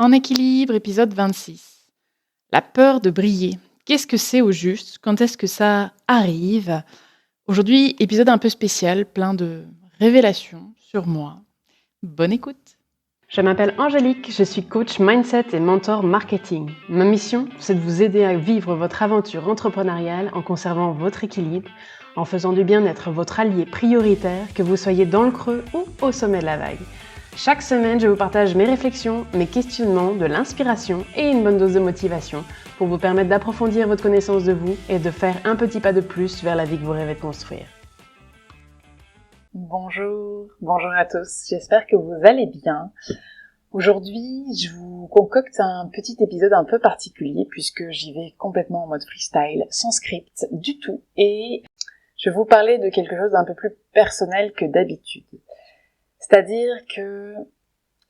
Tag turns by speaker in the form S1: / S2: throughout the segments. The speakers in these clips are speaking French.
S1: En équilibre, épisode 26. La peur de briller. Qu'est-ce que c'est au juste? Quand est-ce que ça arrive? Aujourd'hui, épisode un peu spécial, plein de révélations sur moi. Bonne écoute.
S2: Je m'appelle Angélique, je suis coach mindset et mentor marketing. Ma mission, c'est de vous aider à vivre votre aventure entrepreneuriale en conservant votre équilibre, en faisant du bien-être votre allié prioritaire, que vous soyez dans le creux ou au sommet de la vague. Chaque semaine, je vous partage mes réflexions, mes questionnements, de l'inspiration et une bonne dose de motivation pour vous permettre d'approfondir votre connaissance de vous et de faire un petit pas de plus vers la vie que vous rêvez de construire.
S3: Bonjour à tous, j'espère que vous allez bien. Aujourd'hui, je vous concocte un petit épisode un peu particulier puisque j'y vais complètement en mode freestyle, sans script du tout, et je vais vous parler de quelque chose d'un peu plus personnel que d'habitude. C'est-à-dire que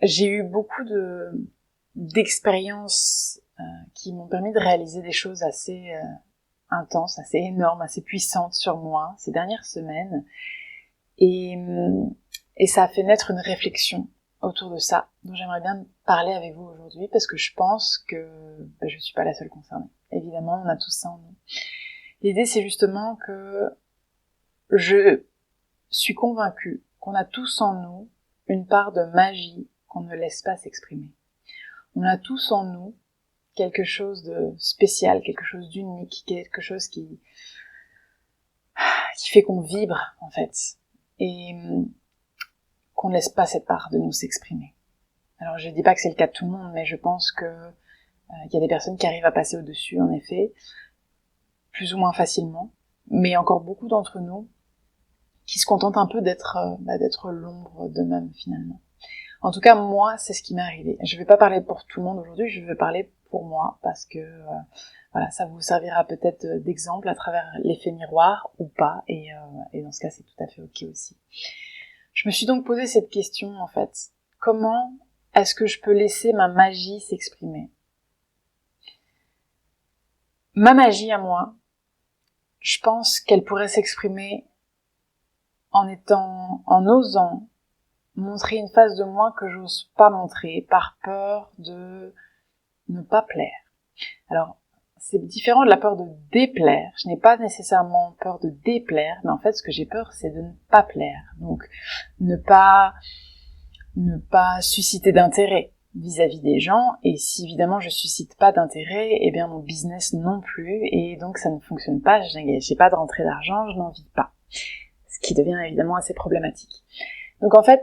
S3: j'ai eu beaucoup d'expériences qui m'ont permis de réaliser des choses assez intenses, assez énormes, assez puissantes sur moi ces dernières semaines. Et ça a fait naître une réflexion autour de ça, dont j'aimerais bien parler avec vous aujourd'hui, parce que je pense que je suis pas la seule concernée. Évidemment, on a tous ça en nous. L'idée, c'est justement que je suis convaincue qu'on a tous en nous une part de magie qu'on ne laisse pas s'exprimer. On a tous en nous quelque chose de spécial, quelque chose d'unique, quelque chose qui fait qu'on vibre, en fait. Et qu'on ne laisse pas cette part de nous s'exprimer. Alors je dis pas que c'est le cas de tout le monde, mais je pense que y a des personnes qui arrivent à passer au-dessus, en effet, plus ou moins facilement, mais encore beaucoup d'entre nous qui se contentent un peu d'être l'ombre d'eux-mêmes finalement. En tout cas, moi, c'est ce qui m'est arrivé. Je vais pas parler pour tout le monde aujourd'hui, je vais parler pour moi, parce que voilà, ça vous servira peut-être d'exemple à travers l'effet miroir ou pas, et dans ce cas, c'est tout à fait ok aussi. Je me suis donc posé cette question, en fait. Comment est-ce que je peux laisser ma magie s'exprimer? Ma magie à moi, je pense qu'elle pourrait s'exprimer en osant montrer une face de moi que j'ose pas montrer par peur de ne pas plaire. Alors, c'est différent de la peur de déplaire. Je n'ai pas nécessairement peur de déplaire, mais en fait, ce que j'ai peur, c'est de ne pas plaire. Donc, ne pas susciter d'intérêt vis-à-vis des gens, et si évidemment je suscite pas d'intérêt, eh bien mon business non plus, et donc ça ne fonctionne pas, j'ai pas de rentrée d'argent, je n'en vis pas. Ce qui devient évidemment assez problématique. Donc en fait,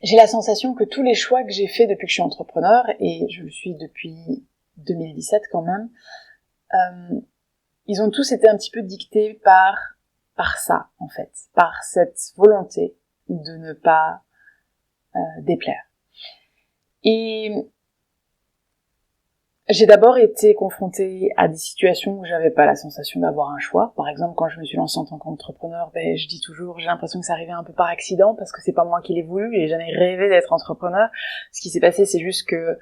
S3: j'ai la sensation que tous les choix que j'ai faits depuis que je suis entrepreneur, et je le suis depuis 2017 quand même, ils ont tous été un petit peu dictés par ça, en fait, par cette volonté de ne pas déplaire. Et j'ai d'abord été confrontée à des situations où j'avais pas la sensation d'avoir un choix. Par exemple, quand je me suis lancée en tant qu'entrepreneur, je dis toujours, j'ai l'impression que ça arrivait un peu par accident, parce que c'est pas moi qui l'ai voulu, j'ai jamais rêvé d'être entrepreneur. Ce qui s'est passé, c'est juste que,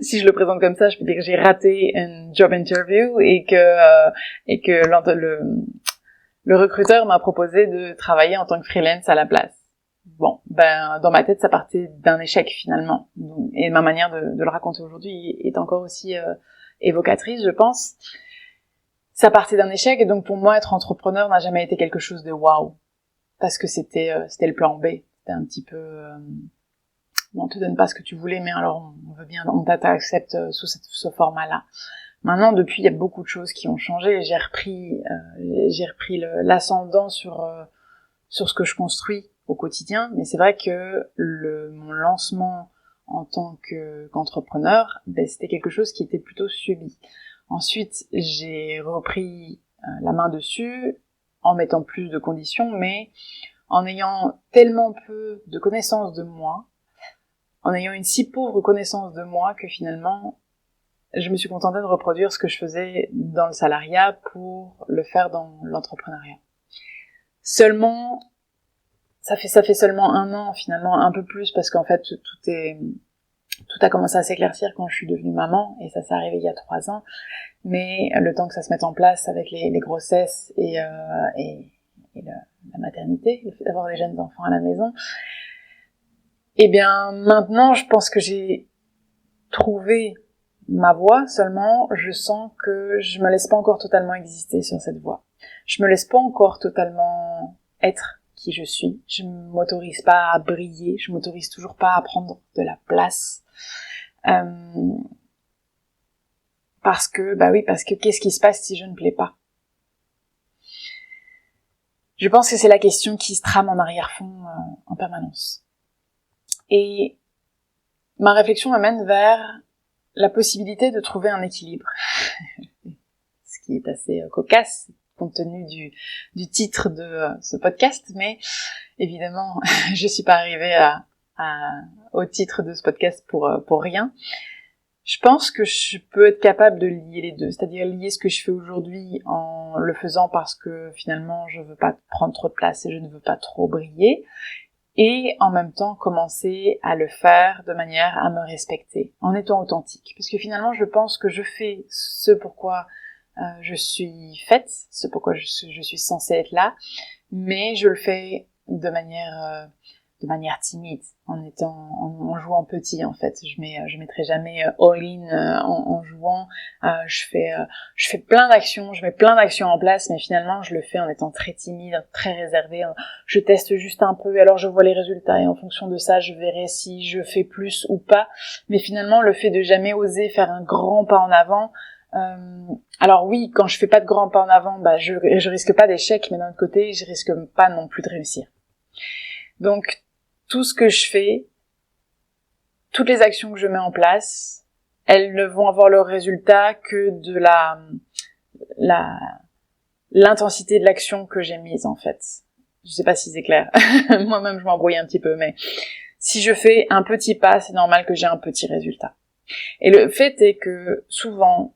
S3: si je le présente comme ça, je peux dire que j'ai raté une job interview et que le recruteur m'a proposé de travailler en tant que freelance à la place. Bon, dans ma tête, ça partait d'un échec finalement. Et ma manière de le raconter aujourd'hui est encore aussi évocatrice, je pense. Ça partait d'un échec, et donc pour moi, être entrepreneur n'a jamais été quelque chose de waouh, parce que c'était le plan B. C'était un petit peu, on te donne pas ce que tu voulais, mais alors on veut bien, on t'accepte sous ce format-là. Maintenant, depuis, il y a beaucoup de choses qui ont changé. J'ai repris l'ascendant sur ce que je construis au quotidien, mais c'est vrai que mon lancement en tant qu'entrepreneur, c'était quelque chose qui était plutôt subi. Ensuite, j'ai repris la main dessus en mettant plus de conditions, mais en ayant tellement peu de connaissances de moi, en ayant une si pauvre connaissance de moi, que finalement, je me suis contentée de reproduire ce que je faisais dans le salariat pour le faire dans l'entrepreneuriat. Seulement, ça fait seulement 1 an, finalement, un peu plus, parce qu'en fait, tout a commencé à s'éclaircir quand je suis devenue maman, et ça s'est arrivé il y a 3 ans, mais le temps que ça se mette en place avec les grossesses et la maternité, le fait d'avoir des jeunes enfants à la maison, Eh bien, maintenant, je pense que j'ai trouvé ma voie, seulement je sens que je me laisse pas encore totalement exister sur cette voie. Je me laisse pas encore totalement être qui je suis. Je m'autorise pas à briller, je m'autorise toujours pas à prendre de la place. Parce que qu'est-ce qui se passe si je ne plais pas? Je pense que c'est la question qui se trame en arrière-fond en permanence. Et ma réflexion m'amène vers la possibilité de trouver un équilibre. Ce qui est assez cocasse, compte tenu du titre de ce podcast, mais évidemment, je suis pas arrivée au titre de ce podcast pour rien. Je pense que je peux être capable de lier les deux, c'est-à-dire lier ce que je fais aujourd'hui en le faisant parce que finalement je veux pas prendre trop de place et je ne veux pas trop briller, et en même temps commencer à le faire de manière à me respecter, en étant authentique. Parce que finalement je pense que je fais ce pourquoi je suis faite, ce pourquoi je suis censée être là, mais je le fais de manière timide, en jouant petit en fait. Je mettrai jamais all-in en jouant. Je fais plein d'actions, je mets plein d'actions en place, mais finalement je le fais en étant très timide, très réservée. Je teste juste un peu, et alors je vois les résultats, et en fonction de ça, je verrai si je fais plus ou pas. Mais finalement, le fait de jamais oser faire un grand pas en avant. Alors oui, quand je fais pas de grand pas en avant, je risque pas d'échec, mais d'un autre côté, je risque pas non plus de réussir. Donc tout ce que je fais, toutes les actions que je mets en place, elles ne vont avoir le résultat que de l'intensité de l'action que j'ai mise, en fait. Je sais pas si c'est clair. Moi-même, je m'embrouille un petit peu, mais si je fais un petit pas, c'est normal que j'ai un petit résultat. Et le fait est que, souvent,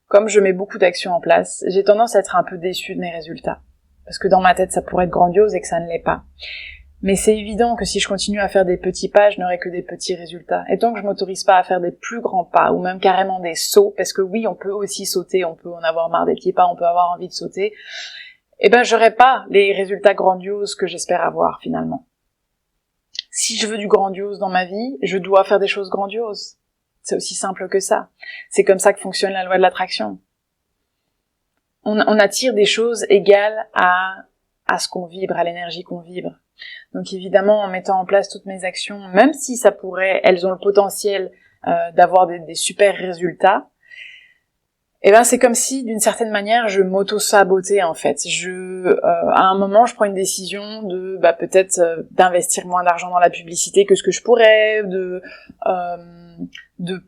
S3: comme je mets beaucoup d'actions en place, j'ai tendance à être un peu déçue de mes résultats. Parce que dans ma tête, ça pourrait être grandiose et que ça ne l'est pas. Mais c'est évident que si je continue à faire des petits pas, je n'aurai que des petits résultats. Et tant que je m'autorise pas à faire des plus grands pas, ou même carrément des sauts, parce que oui, on peut aussi sauter, on peut en avoir marre des petits pas, on peut avoir envie de sauter, j'aurai pas les résultats grandioses que j'espère avoir, finalement. Si je veux du grandiose dans ma vie, je dois faire des choses grandioses. C'est aussi simple que ça. C'est comme ça que fonctionne la loi de l'attraction. On attire des choses égales à ce qu'on vibre, à l'énergie qu'on vibre. Donc évidemment, en mettant en place toutes mes actions, même si elles ont le potentiel d'avoir des super résultats, c'est comme si, d'une certaine manière, je m'auto-sabotais en fait. À un moment, je prends une décision de peut-être d'investir moins d'argent dans la publicité que ce que je pourrais, de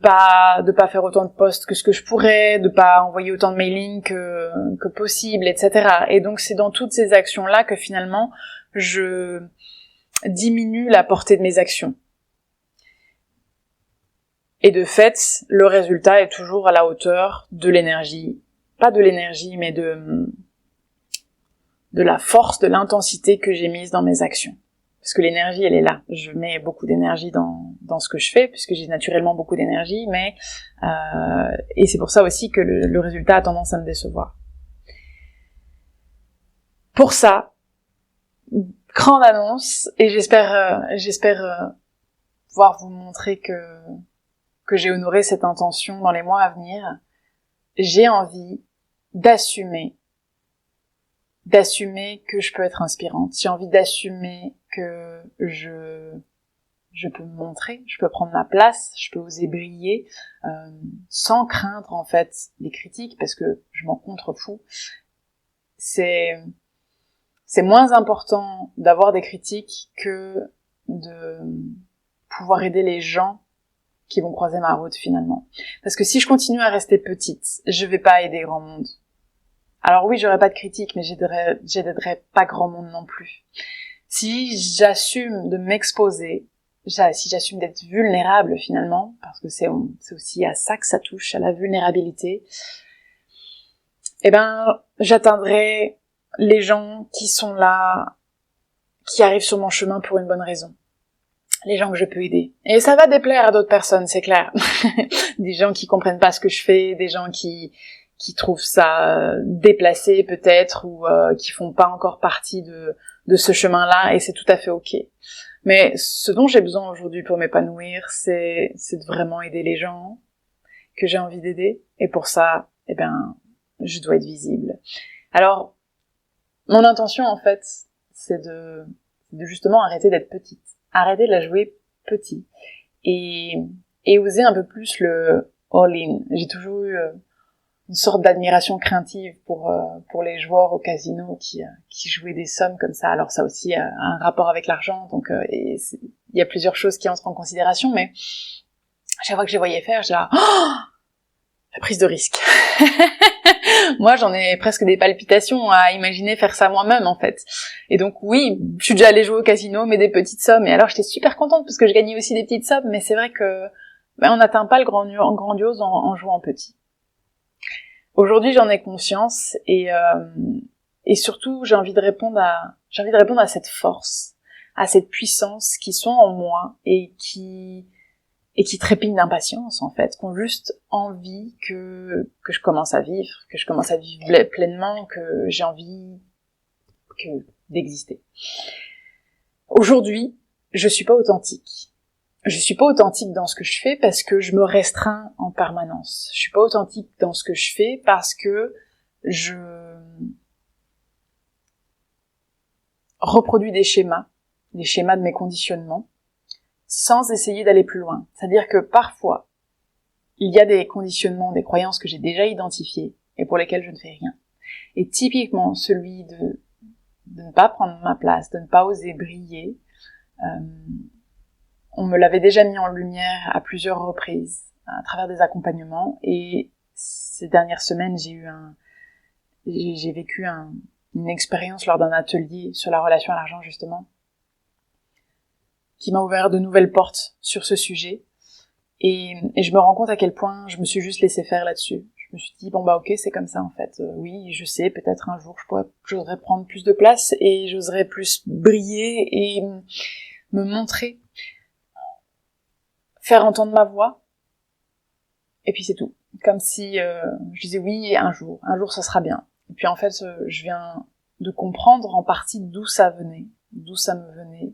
S3: pas faire autant de posts que ce que je pourrais, de pas envoyer autant de mailings que possible, etc. Et donc c'est dans toutes ces actions-là que finalement je diminue la portée de mes actions. Et de fait, le résultat est toujours à la hauteur de l'énergie, pas de l'énergie, mais de la force, de l'intensité que j'ai mise dans mes actions. Parce que l'énergie, elle est là. Je mets beaucoup d'énergie dans ce que je fais, puisque j'ai naturellement beaucoup d'énergie, mais et c'est pour ça aussi que le résultat a tendance à me décevoir. Pour ça, grande annonce, et j'espère pouvoir vous montrer que j'ai honoré cette intention dans les mois à venir. J'ai envie d'assumer que je peux être inspirante. J'ai envie d'assumer que je peux me montrer, je peux prendre ma place, je peux oser briller, sans craindre en fait les critiques, parce que je m'en contrefous. C'est moins important d'avoir des critiques que de pouvoir aider les gens qui vont croiser ma route finalement. Parce que si je continue à rester petite, je vais pas aider grand monde. Alors oui, j'aurai pas de critiques, mais j'aiderai pas grand monde non plus. Si j'assume de m'exposer, si j'assume d'être vulnérable finalement, parce que c'est aussi à ça que ça touche, à la vulnérabilité, j'atteindrai les gens qui sont là, qui arrivent sur mon chemin pour une bonne raison. Les gens que je peux aider. Et ça va déplaire à d'autres personnes, c'est clair. Des gens qui comprennent pas ce que je fais, des gens qui trouvent ça déplacé peut-être, ou qui font pas encore partie de ce chemin-là, et c'est tout à fait ok. Mais ce dont j'ai besoin aujourd'hui pour m'épanouir, c'est de vraiment aider les gens que j'ai envie d'aider. Et pour ça, je dois être visible. Alors, mon intention, en fait, c'est de justement arrêter d'être petite. Arrêter de la jouer petit. Et oser un peu plus le all-in. J'ai toujours eu une sorte d'admiration craintive pour les joueurs au casino qui jouaient des sommes comme ça. Alors ça aussi a un rapport avec l'argent, donc il y a plusieurs choses qui entrent en considération, mais chaque fois que je les voyais faire, j'étais là, la prise de risque. Moi, j'en ai presque des palpitations à imaginer faire ça moi-même, en fait. Et donc, oui, je suis déjà allée jouer au casino, mais des petites sommes. Et alors, j'étais super contente parce que je gagnais aussi des petites sommes, mais c'est vrai que on n'atteint pas le grandiose en jouant petit. Aujourd'hui, j'en ai conscience et surtout, j'ai envie de répondre à cette force, à cette puissance qui sont en moi et qui trépignent d'impatience, en fait, qui ont juste envie que je commence à vivre, pleinement, que j'ai envie d'exister. Aujourd'hui, je suis pas authentique. Je suis pas authentique dans ce que je fais parce que je me restreins en permanence. Je suis pas authentique dans ce que je fais parce que je reproduis des schémas de mes conditionnements, sans essayer d'aller plus loin. C'est-à-dire que parfois, il y a des conditionnements, des croyances que j'ai déjà identifiées et pour lesquelles je ne fais rien. Et typiquement, celui de ne pas prendre ma place, de ne pas oser briller, on me l'avait déjà mis en lumière à plusieurs reprises, à travers des accompagnements, et ces dernières semaines, j'ai vécu une expérience lors d'un atelier sur la relation à l'argent, justement, qui m'a ouvert de nouvelles portes sur ce sujet. Et je me rends compte à quel point je me suis juste laissé faire là-dessus. Je me suis dit, ok, c'est comme ça en fait. Oui, je sais, peut-être un jour, j'oserais prendre plus de place et j'oserais plus briller et me montrer, faire entendre ma voix. Et puis c'est tout. Comme si je disais oui, un jour ça sera bien. Et puis en fait, je viens de comprendre en partie d'où ça me venait.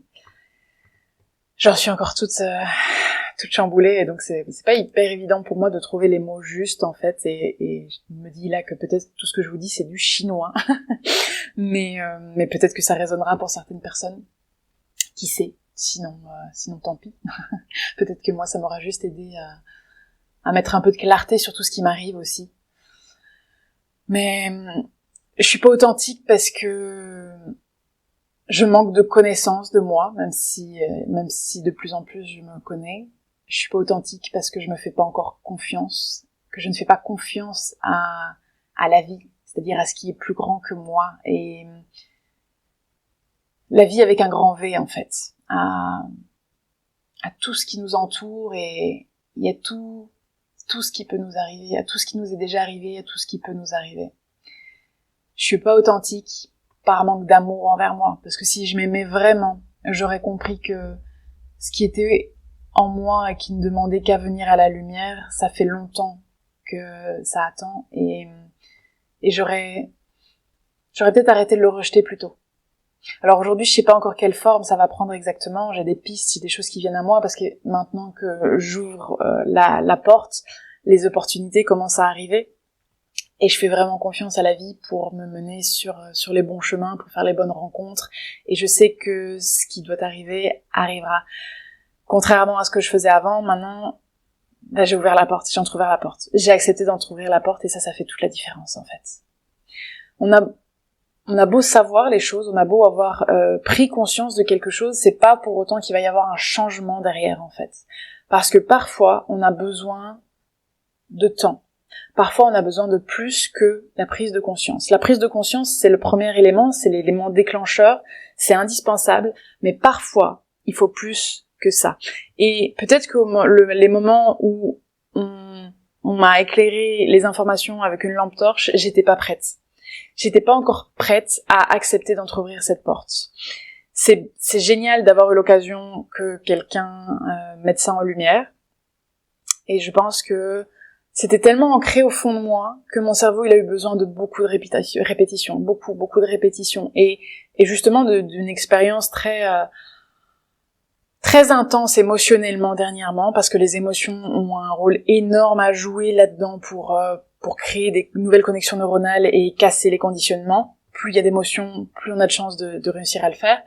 S3: J'en suis encore toute chamboulée, et donc c'est pas hyper évident pour moi de trouver les mots justes, en fait, et je me dis là que peut-être tout ce que je vous dis c'est du chinois, mais peut-être que ça résonnera pour certaines personnes, qui sait, sinon tant pis. Peut-être que moi ça m'aura juste aidé à mettre un peu de clarté sur tout ce qui m'arrive aussi. Mais je suis pas authentique parce que je manque de connaissance de moi, même si de plus en plus je me connais. Je suis pas authentique parce que je me fais pas encore confiance, que je ne fais pas confiance à la vie, c'est-à-dire à ce qui est plus grand que moi, et la vie avec un grand V, en fait, à tout ce qui nous entoure, et il y a tout ce qui peut nous arriver, à tout ce qui nous est déjà arrivé, à tout ce qui peut nous arriver. Je suis pas authentique par manque d'amour envers moi, parce que si je m'aimais vraiment, j'aurais compris que ce qui était en moi et qui ne demandait qu'à venir à la lumière, ça fait longtemps que ça attend, et j'aurais peut-être arrêté de le rejeter plus tôt. Alors aujourd'hui, je sais pas encore quelle forme ça va prendre exactement, j'ai des pistes, j'ai des choses qui viennent à moi, parce que maintenant que j'ouvre la porte, les opportunités commencent à arriver. Et je fais vraiment confiance à la vie pour me mener sur les bons chemins, pour faire les bonnes rencontres. Et je sais que ce qui doit arriver, arrivera. Contrairement à ce que je faisais avant, maintenant, j'ai ouvert la porte, j'ai entrouvert la porte. J'ai accepté d'entrouvrir la porte, et ça fait toute la différence, en fait. On a beau savoir les choses, on a beau avoir pris conscience de quelque chose, c'est pas pour autant qu'il va y avoir un changement derrière, en fait. Parce que parfois, on a besoin de temps. Parfois, on a besoin de plus que la prise de conscience. La prise de conscience, c'est le premier élément, c'est l'élément déclencheur, c'est indispensable, mais parfois, il faut plus que ça. Et peut-être que les moments où on m'a éclairé les informations avec une lampe torche, j'étais pas prête. J'étais pas encore prête à accepter d'entrouvrir cette porte. C'est génial d'avoir eu l'occasion que quelqu'un mette ça en lumière, et je pense que c'était tellement ancré au fond de moi que mon cerveau, il a eu besoin de beaucoup de répétitions, beaucoup de répétitions, et justement d'une expérience très très intense émotionnellement dernièrement, parce que les émotions ont un rôle énorme à jouer là-dedans pour créer des nouvelles connexions neuronales et casser les conditionnements. Plus il y a d'émotions, plus on a de chances de réussir à le faire.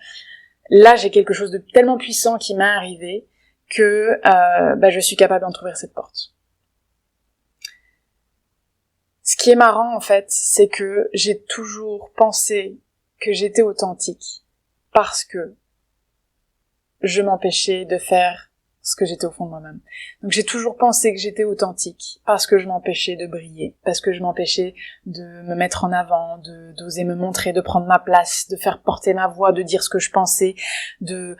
S3: Là, j'ai quelque chose de tellement puissant qui m'est arrivé que je suis capable d'entrouvrir cette porte. Ce qui est marrant, en fait, c'est que j'ai toujours pensé que j'étais authentique parce que je m'empêchais de faire ce que j'étais au fond de moi-même. Donc j'ai toujours pensé que j'étais authentique parce que je m'empêchais de briller, parce que je m'empêchais de me mettre en avant, d'oser me montrer, de prendre ma place, de faire porter ma voix, de dire ce que je pensais, de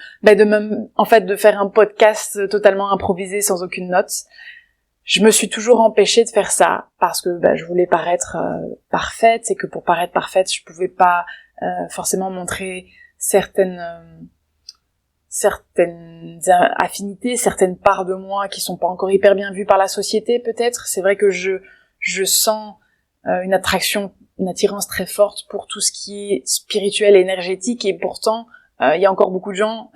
S3: faire un podcast totalement improvisé sans aucune note. Je me suis toujours empêchée de faire ça parce que je voulais paraître parfaite, et que pour paraître parfaite, je pouvais pas forcément montrer certaines affinités, certaines parts de moi qui sont pas encore hyper bien vues par la société peut-être. C'est vrai que je sens une attraction, une attirance très forte pour tout ce qui est spirituel et énergétique, et pourtant il y a encore beaucoup de gens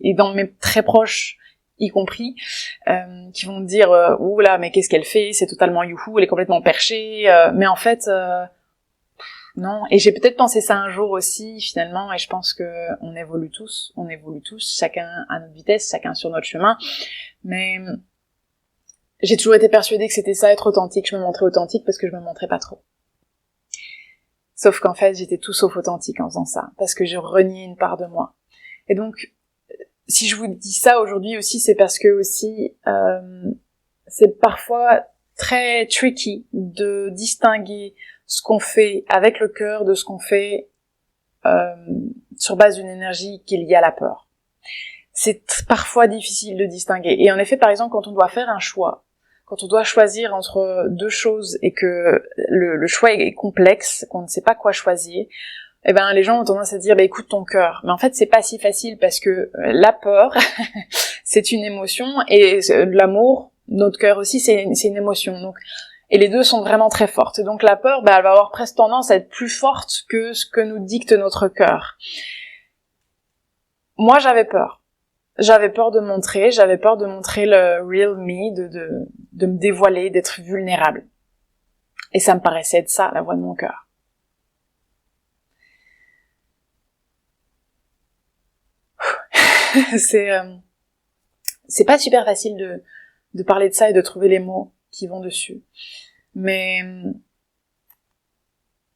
S3: et dans mes très proches y compris qui vont me dire ouh là, mais qu'est-ce qu'elle fait, c'est totalement youhou, elle est complètement perchée, mais en fait non. Et j'ai peut-être pensé ça un jour aussi, finalement, et je pense que on évolue tous, chacun à notre vitesse, chacun sur notre chemin, mais j'ai toujours été persuadée que c'était ça, être authentique. Je me montrais authentique parce que je me montrais pas trop. Sauf qu'en fait, j'étais tout sauf authentique en faisant ça, parce que je reniais une part de moi. Et donc, si je vous dis ça aujourd'hui aussi, c'est parce que aussi, c'est parfois très tricky de distinguer ce qu'on fait avec le cœur de ce qu'on fait sur base d'une énergie qui est liée à la peur. C'est parfois difficile de distinguer. Et en effet, par exemple, quand on doit faire un choix, quand on doit choisir entre deux choses et que le choix est complexe, qu'on ne sait pas quoi choisir, les gens ont tendance à dire écoute ton cœur. Mais en fait, c'est pas si facile, parce que la peur c'est une émotion, et l'amour, notre cœur aussi, c'est une émotion. Donc et les deux sont vraiment très fortes. Et donc la peur, elle va avoir presque tendance à être plus forte que ce que nous dicte notre cœur. Moi, j'avais peur. J'avais peur de montrer le real me, de me dévoiler, d'être vulnérable. Et ça me paraissait être ça, la voix de mon cœur. C'est pas super facile de parler de ça et de trouver les mots qui vont dessus. Mais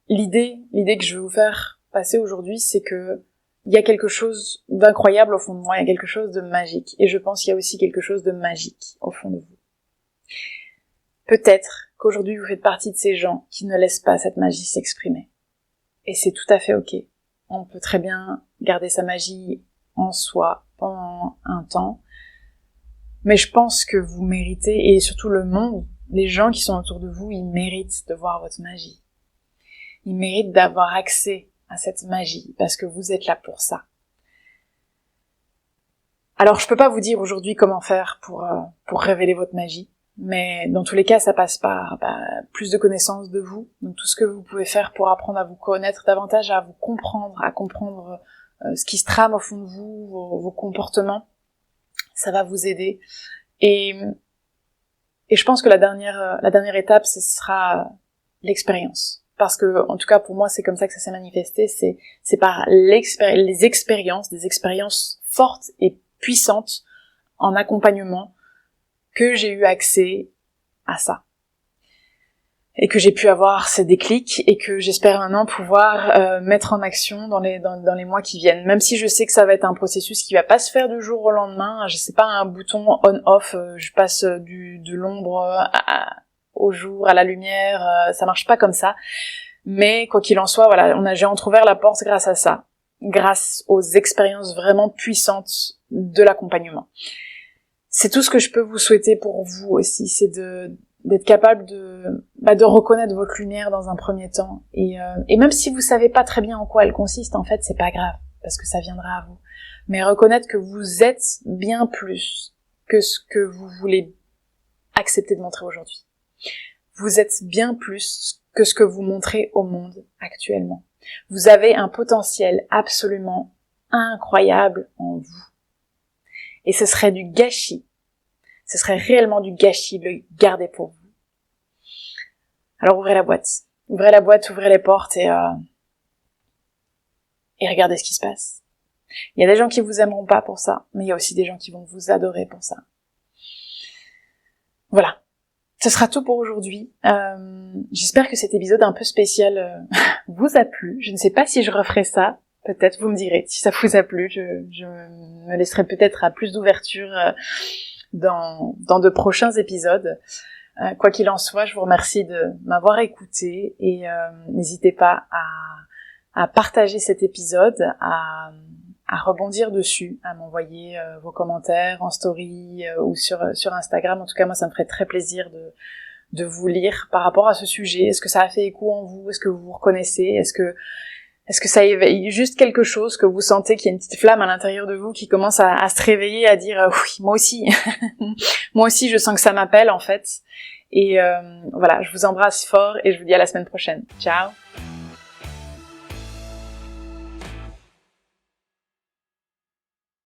S3: l'idée que je veux vous faire passer aujourd'hui, c'est que il y a quelque chose d'incroyable au fond de moi, il y a quelque chose de magique. Et je pense qu'il y a aussi quelque chose de magique au fond de vous. Peut-être qu'aujourd'hui vous faites partie de ces gens qui ne laissent pas cette magie s'exprimer. Et c'est tout à fait ok. On peut très bien garder sa magie en soi pendant un temps. Mais je pense que vous méritez, et surtout le monde, les gens qui sont autour de vous, ils méritent de voir votre magie. Ils méritent d'avoir accès à cette magie, parce que vous êtes là pour ça. Alors je peux pas vous dire aujourd'hui comment faire pour révéler votre magie, mais dans tous les cas ça passe par plus de connaissances de vous, donc tout ce que vous pouvez faire pour apprendre à vous connaître davantage, à vous comprendre, ce qui se trame au fond de vous, vos comportements, ça va vous aider. Et je pense que la dernière étape, ce sera l'expérience. Parce que, en tout cas, pour moi, c'est comme ça que ça s'est manifesté. C'est par des expériences fortes et puissantes en accompagnement, que j'ai eu accès à ça. Et que j'ai pu avoir ces déclics, et que j'espère maintenant pouvoir mettre en action dans les mois qui viennent. Même si je sais que ça va être un processus qui va pas se faire du jour au lendemain. Je sais pas, un bouton on/off, je passe de l'ombre au jour, à la lumière, ça marche pas comme ça. Mais quoi qu'il en soit, voilà, j'ai entrouvert la porte grâce à ça, grâce aux expériences vraiment puissantes de l'accompagnement. C'est tout ce que je peux vous souhaiter pour vous aussi, c'est d'être capable de reconnaître votre lumière dans un premier temps, et même si vous savez pas très bien en quoi elle consiste, en fait, c'est pas grave, parce que ça viendra à vous. Mais reconnaître que vous êtes bien plus que ce que vous voulez accepter de montrer aujourd'hui. Vous êtes bien plus que ce que vous montrez au monde actuellement. Vous avez un potentiel absolument incroyable en vous. Et ce serait du gâchis. Ce serait réellement du gâchis de le garder pour vous. Alors ouvrez la boîte. Ouvrez la boîte, ouvrez les portes et regardez ce qui se passe. Il y a des gens qui vous aimeront pas pour ça, mais il y a aussi des gens qui vont vous adorer pour ça. Voilà. Ce sera tout pour aujourd'hui. J'espère que cet épisode un peu spécial vous a plu. Je ne sais pas si je referai ça. Peut-être, vous me direz. Si ça vous a plu, je me laisserai peut-être à plus d'ouverture dans de prochains épisodes. Quoi qu'il en soit, je vous remercie de m'avoir écouté et n'hésitez pas à partager cet épisode, à rebondir dessus, à m'envoyer vos commentaires en story ou sur Instagram. En tout cas, moi, ça me ferait très plaisir de vous lire par rapport à ce sujet. Est-ce que ça a fait écho en vous? Est-ce que vous vous reconnaissez? Est-ce que ça éveille juste quelque chose, que vous sentez qu'il y a une petite flamme à l'intérieur de vous qui commence à se réveiller, à dire oui, moi aussi, moi aussi, je sens que ça m'appelle en fait. Et voilà, je vous embrasse fort et je vous dis à la semaine prochaine. Ciao.